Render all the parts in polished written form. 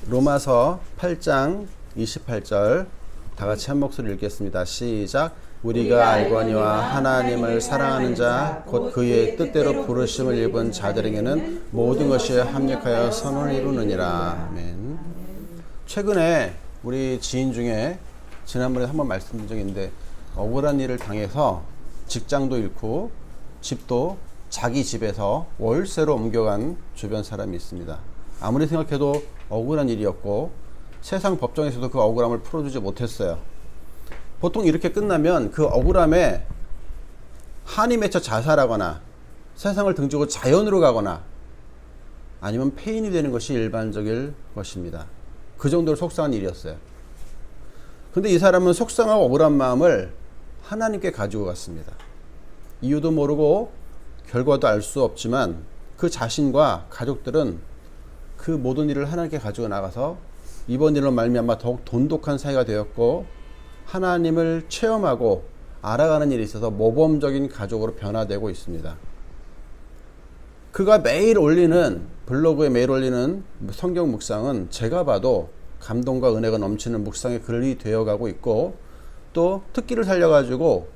로마서 8장 28절 다 같이 한 목소리 읽겠습니다. 시작. 우리가 알거니와 하나님을 사랑하는 자 곧 그의 뜻대로 부르심을 입은 자들에게는 모든 것이 합력하여 선을 이루느니라. 아멘. 최근에 우리 지인 중에 지난번에 한번 말씀드린 적이 있는데 억울한 일을 당해서 직장도 잃고 집도 자기 집에서 월세로 옮겨간 주변 사람이 있습니다. 아무리 생각해도 억울한 일이었고 세상 법정에서도 그 억울함을 풀어주지 못했어요. 보통 이렇게 끝나면 그 억울함에 한이 맺혀 자살하거나 세상을 등지고 자연으로 가거나 아니면 폐인이 되는 것이 일반적일 것입니다. 그 정도로 속상한 일이었어요. 근데 이 사람은 속상하고 억울한 마음을 하나님께 가지고 갔습니다. 이유도 모르고 결과도 알 수 없지만 그 자신과 가족들은 그 모든 일을 하나님께 가지고 나가서 이번 일로 말미암아 더욱 돈독한 사이가 되었고 하나님을 체험하고 알아가는 일이 있어서 모범적인 가족으로 변화되고 있습니다. 그가 매일 올리는 블로그에 매일 올리는 성경 묵상은 제가 봐도 감동과 은혜가 넘치는 묵상의 글이 되어가고 있고 또 특기를 살려가지고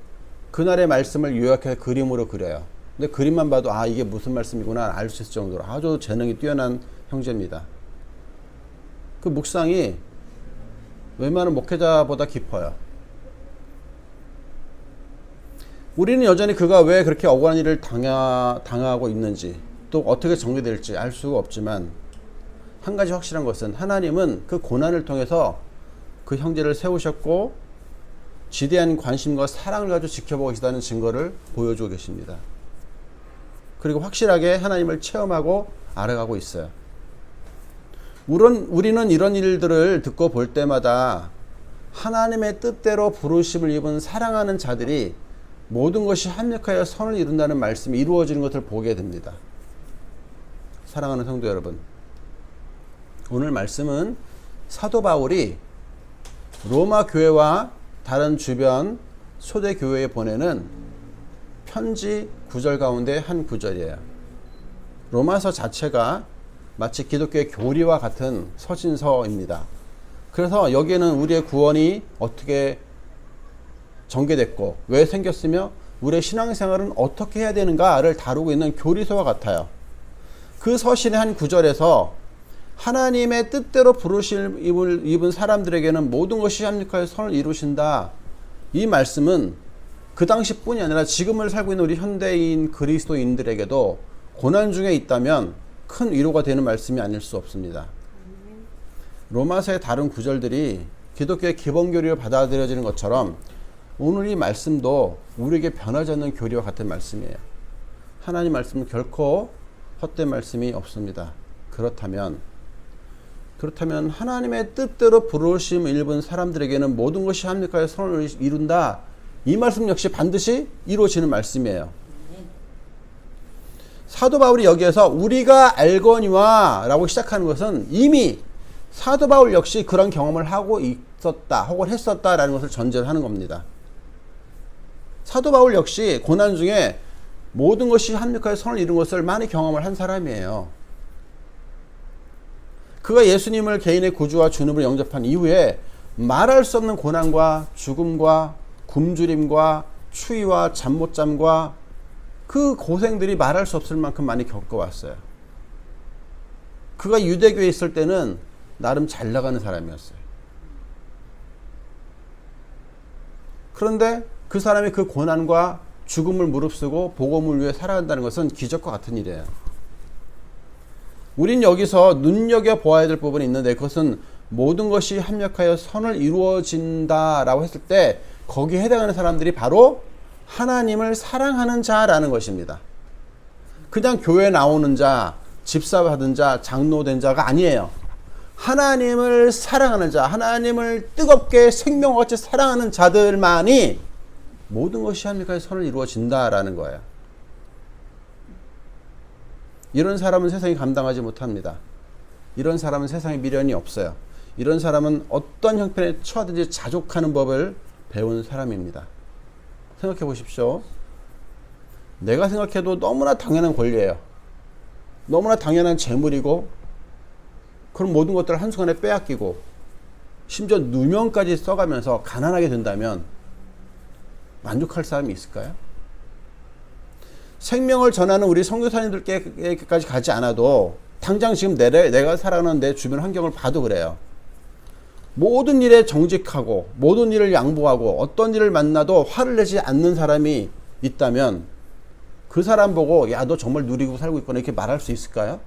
그날의 말씀을 요약해 그림으로 그려요. 근데 그림만 봐도 아 이게 무슨 말씀이구나 알 수 있을 정도로 아주 재능이 뛰어난 형제입니다. 그 묵상이 웬만한 목회자보다 깊어요. 우리는 여전히 그가 왜 그렇게 억울한 일을 당하고 있는지 또 어떻게 정리될지 알 수가 없지만 한 가지 확실한 것은 하나님은 그 고난을 통해서 그 형제를 세우셨고 지대한 관심과 사랑을 가지고 지켜보고 계시다는 증거를 보여주고 계십니다. 그리고 확실하게 하나님을 체험하고 알아가고 있어요. 물론 우리는 이런 일들을 듣고 볼 때마다 하나님의 뜻대로 부르심을 입은 사랑하는 자들이 모든 것이 합력하여 선을 이룬다는 말씀이 이루어지는 것을 보게 됩니다. 사랑하는 성도 여러분, 오늘 말씀은 사도 바울이 로마 교회와 다른 주변 초대 교회에 보내는 편지 구절 가운데 한 구절이에요. 로마서 자체가 마치 기독교의 교리와 같은 서신서입니다. 그래서 여기에는 우리의 구원이 어떻게 전개됐고 왜 생겼으며 우리의 신앙생활은 어떻게 해야 되는가를 다루고 있는 교리서와 같아요. 그 서신의 한 구절에서 하나님의 뜻대로 부르심을 입은 사람들에게는 모든 것이 합력하여 선을 이루신다. 이 말씀은 그 당시뿐이 아니라 지금을 살고 있는 우리 현대인 그리스도인들에게도 고난 중에 있다면 큰 위로가 되는 말씀이 아닐 수 없습니다. 로마서의 다른 구절들이 기독교의 기본 교리로 받아들여지는 것처럼 오늘 이 말씀도 우리에게 변하지 않는 교리와 같은 말씀이에요. 하나님 말씀은 결코 헛된 말씀이 없습니다. 그렇다면 하나님의 뜻대로 부르심 입은 사람들에게는 모든 것이 합력하여 선을 이룬다. 이 말씀 역시 반드시 이루어지는 말씀이에요. 사도 바울이 여기에서 우리가 알거니와 라고 시작하는 것은 이미 사도 바울 역시 그런 경험을 하고 있었다 혹은 했었다라는 것을 전제로 하는 겁니다. 사도 바울 역시 고난 중에 모든 것이 합력하여 선을 이룬 것을 많이 경험을 한 사람이에요. 그가 예수님을 개인의 구주와 주님으로 영접한 이후에 말할 수 없는 고난과 죽음과 굶주림과 추위와 잠 못 잠과 그 고생들이 말할 수 없을 만큼 많이 겪어왔어요. 그가 유대교에 있을 때는 나름 잘 나가는 사람이었어요. 그런데 그 사람이 그 고난과 죽음을 무릅쓰고 복음을 위해 살아간다는 것은 기적과 같은 일이에요. 우린 여기서 눈여겨보아야 될 부분이 있는데 그것은 모든 것이 합력하여 선을 이루어진다라고 했을 때 거기에 해당하는 사람들이 바로 하나님을 사랑하는 자라는 것입니다. 그냥 교회 나오는 자, 집사 받은 자, 장로 된 자가 아니에요. 하나님을 사랑하는 자, 하나님을 뜨겁게 생명같이 사랑하는 자들만이 모든 것이 합력하여 선을 이루어진다라는 거예요. 이런 사람은 세상이 감당하지 못합니다. 이런 사람은 세상에 미련이 없어요. 이런 사람은 어떤 형편에 처하든지 자족하는 법을 배운 사람입니다. 생각해 보십시오. 내가 생각해도 너무나 당연한 권리예요. 너무나 당연한 재물이고 그럼 모든 것들을 한순간에 빼앗기고 심지어 누명까지 써가면서 가난하게 된다면 만족할 사람이 있을까요? 생명을 전하는 우리 선교사님들께까지 가지 않아도 당장 지금 내가 살아가는 내 주변 환경을 봐도 그래요. 모든 일에 정직하고 모든 일을 양보하고 어떤 일을 만나도 화를 내지 않는 사람이 있다면 그 사람 보고 야, 너 정말 누리고 살고 있구나 이렇게 말할 수 있을까요?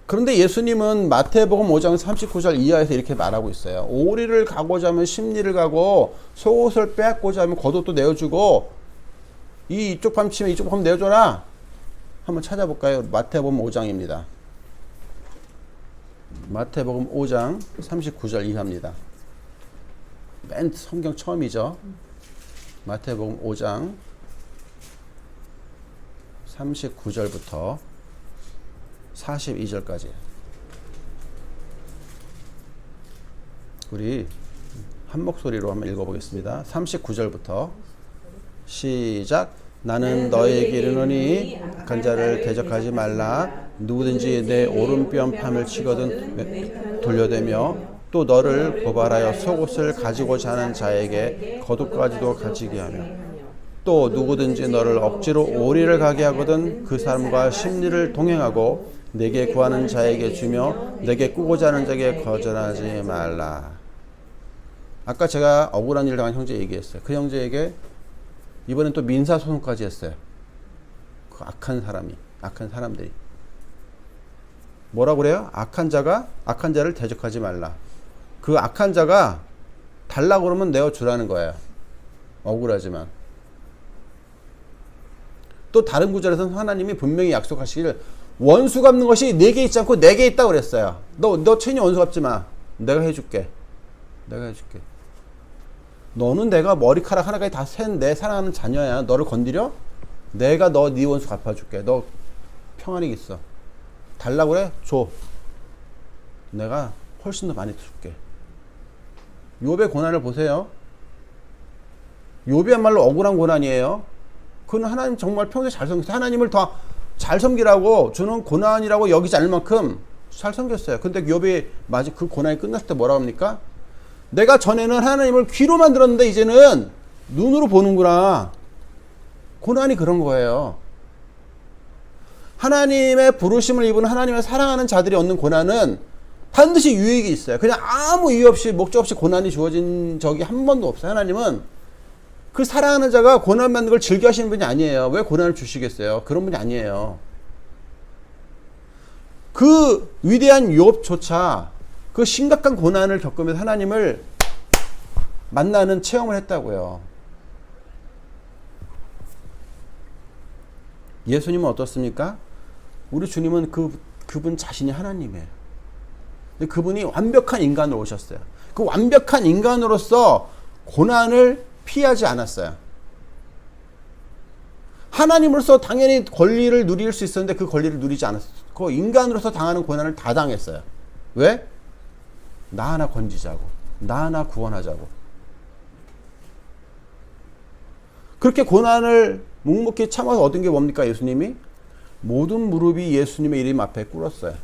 그런데 예수님은 마태복음 5장 39절 이하에서 이렇게 말하고 있어요. 오리를 가고자 하면 십리를 가고 속옷을 빼앗고자 하면 겉옷도 내어주고 이쪽 밤 치면 이쪽 밤 내어줘라. 한번 찾아볼까요? 마태복음 5장입니다. 마태복음 5장 39절 이하입니다. 맨 성경 처음이죠. 마태복음 5장 39절부터 42절까지. 우리 한 목소리로 한번 읽어보겠습니다. 39절부터 시작. 나는 너희에게 이르노니 악한 자를 대적하지 말라. 누구든지 내 오른뺨 팜을 치거든 돌려대며 또 너를 고발하여 속옷을 가지고자 하는 자에게 겉옷까지도 가지게 하며 또 누구든지 너를 억지로 오리를 가게 하거든 그 사람과 십리를 동행하고 내게 구하는 자에게 주며 내게 꾸고자 하는 자에게 거절하지 말라. 아까 제가 억울한 일 당한 형제 얘기했어요. 그 형제에게 이번엔 또 민사소송까지 했어요. 그 악한 사람들이. 뭐라고 그래요? 악한 자를 대적하지 말라. 그 악한 자가 달라고 그러면 내어주라는 거예요. 억울하지만. 또 다른 구절에서는 하나님이 분명히 약속하시기를 원수 갚는 것이 내게 있지 않고 내게 있다고 그랬어요. 너 친히 원수 갚지 마. 내가 해줄게. 너는 내가 머리카락 하나까지 다 센 내 사랑하는 자녀야. 너를 건드려? 내가 네 원수 갚아줄게. 너 평안히 있어. 달라고 그래? 줘. 내가 훨씬 더 많이 줄게. 욥의 고난을 보세요. 욥이야말로 억울한 고난이에요. 그는 하나님 정말 평소에 잘 섬겼어요. 하나님을 더 잘 섬기라고 주는 고난이라고 여기지 않을 만큼 잘 섬겼어요. 근데 욥이 마치 그 고난이 끝났을 때 뭐라고 합니까? 내가 전에는 하나님을 귀로만 들었는데 이제는 눈으로 보는구나. 고난이 그런 거예요. 하나님의 부르심을 입은 하나님을 사랑하는 자들이 얻는 고난은 반드시 유익이 있어요. 그냥 아무 이유 없이 목적 없이 고난이 주어진 적이 한 번도 없어요. 하나님은 그 사랑하는 자가 고난 받는 걸 즐겨 하시는 분이 아니에요. 왜 고난을 주시겠어요? 그런 분이 아니에요. 그 위대한 욥조차 그 심각한 고난을 겪으면서 하나님을 만나는 체험을 했다고요. 예수님은 어떻습니까? 우리 주님은 그분 자신이 하나님이에요. 그분이 완벽한 인간으로 오셨어요. 그 완벽한 인간으로서 고난을 피하지 않았어요. 하나님으로서 당연히 권리를 누릴 수 있었는데 그 권리를 누리지 않았고 인간으로서 당하는 고난을 다 당했어요. 왜? 나 하나 건지자고. 나 하나 구원하자고. 그렇게 고난을 묵묵히 참아서 얻은 게 뭡니까? 예수님이? 모든 무릎이 예수님의 이름 앞에 꿇었어요.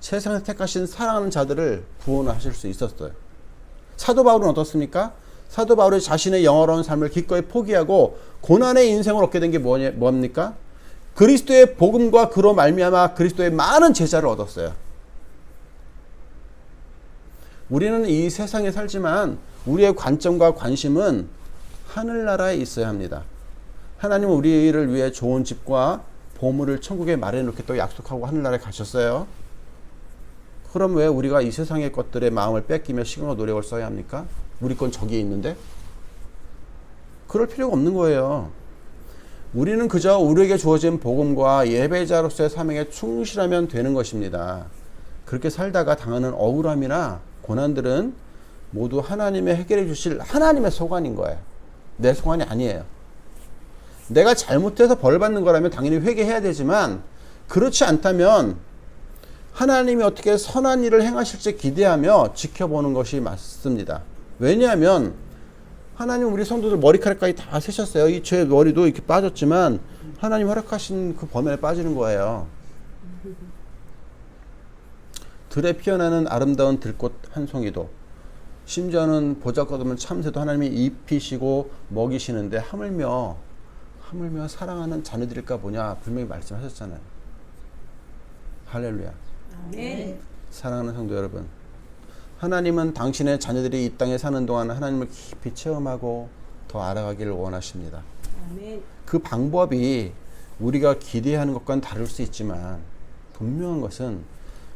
세상에서 택하신 사랑하는 자들을 구원하실 수 있었어요. 사도 바울은 어떻습니까? 사도 바울이 자신의 영화로운 삶을 기꺼이 포기하고 고난의 인생을 얻게 된 게 뭡니까? 그리스도의 복음과 그로 말미암아 그리스도의 많은 제자를 얻었어요. 우리는 이 세상에 살지만 우리의 관점과 관심은 하늘나라에 있어야 합니다. 하나님은 우리를 위해 좋은 집과 보물을 천국에 마련해놓게 또 약속하고 하늘나라에 가셨어요. 그럼 왜 우리가 이 세상의 것들의 마음을 뺏기며 시간과 노력을 써야 합니까? 우리 건 저기에 있는데? 그럴 필요가 없는 거예요. 우리는 그저 우리에게 주어진 복음과 예배자로서의 사명에 충실하면 되는 것입니다. 그렇게 살다가 당하는 억울함이나 고난들은 모두 하나님의 해결해 주실 하나님의 소관인 거예요. 내 소관이 아니에요. 내가 잘못해서 벌 받는 거라면 당연히 회개해야 되지만 그렇지 않다면 하나님이 어떻게 선한 일을 행하실지 기대하며 지켜보는 것이 맞습니다. 왜냐하면 하나님 우리 성도들 머리카락까지 다 세셨어요. 제 머리도 이렇게 빠졌지만 하나님 허락하신 그 범위에 빠지는 거예요. 들에 피어나는 아름다운 들꽃 한 송이도, 심지어는 보잘것없는 참새도 하나님이 입히시고 먹이시는데 하물며 사랑하는 자녀들일까 보냐 분명히 말씀하셨잖아요. 할렐루야. 아멘. 사랑하는 성도 여러분, 하나님은 당신의 자녀들이 이 땅에 사는 동안 하나님을 깊이 체험하고 더 알아가기를 원하십니다. 아멘. 그 방법이 우리가 기대하는 것과는 다를 수 있지만 분명한 것은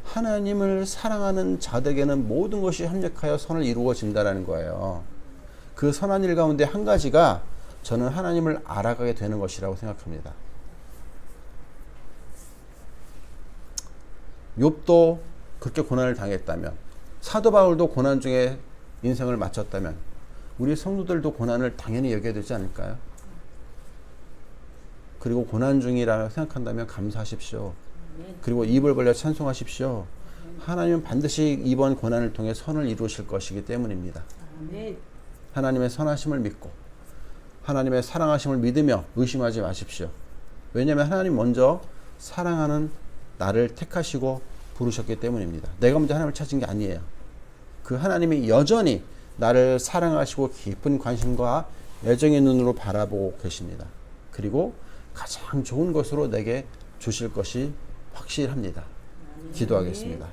하나님을 사랑하는 자들에게는 모든 것이 협력하여 선을 이루어진다는 거예요. 그 선한 일 가운데 한 가지가 저는 하나님을 알아가게 되는 것이라고 생각합니다. 욥도 그렇게 고난을 당했다면, 사도 바울도 고난 중에 인생을 마쳤다면 우리 성도들도 고난을 당연히 여겨야 되지 않을까요? 그리고 고난 중이라고 생각한다면 감사하십시오. 그리고 입을 벌려 찬송하십시오. 하나님은 반드시 이번 고난을 통해 선을 이루실 것이기 때문입니다. 아멘. 하나님의 선하심을 믿고 하나님의 사랑하심을 믿으며 의심하지 마십시오. 왜냐하면 하나님 먼저 사랑하는 나를 택하시고 부르셨기 때문입니다. 내가 먼저 하나님을 찾은 게 아니에요. 그 하나님이 여전히 나를 사랑하시고 깊은 관심과 애정의 눈으로 바라보고 계십니다. 그리고 가장 좋은 것으로 내게 주실 것이 확실합니다. 기도하겠습니다.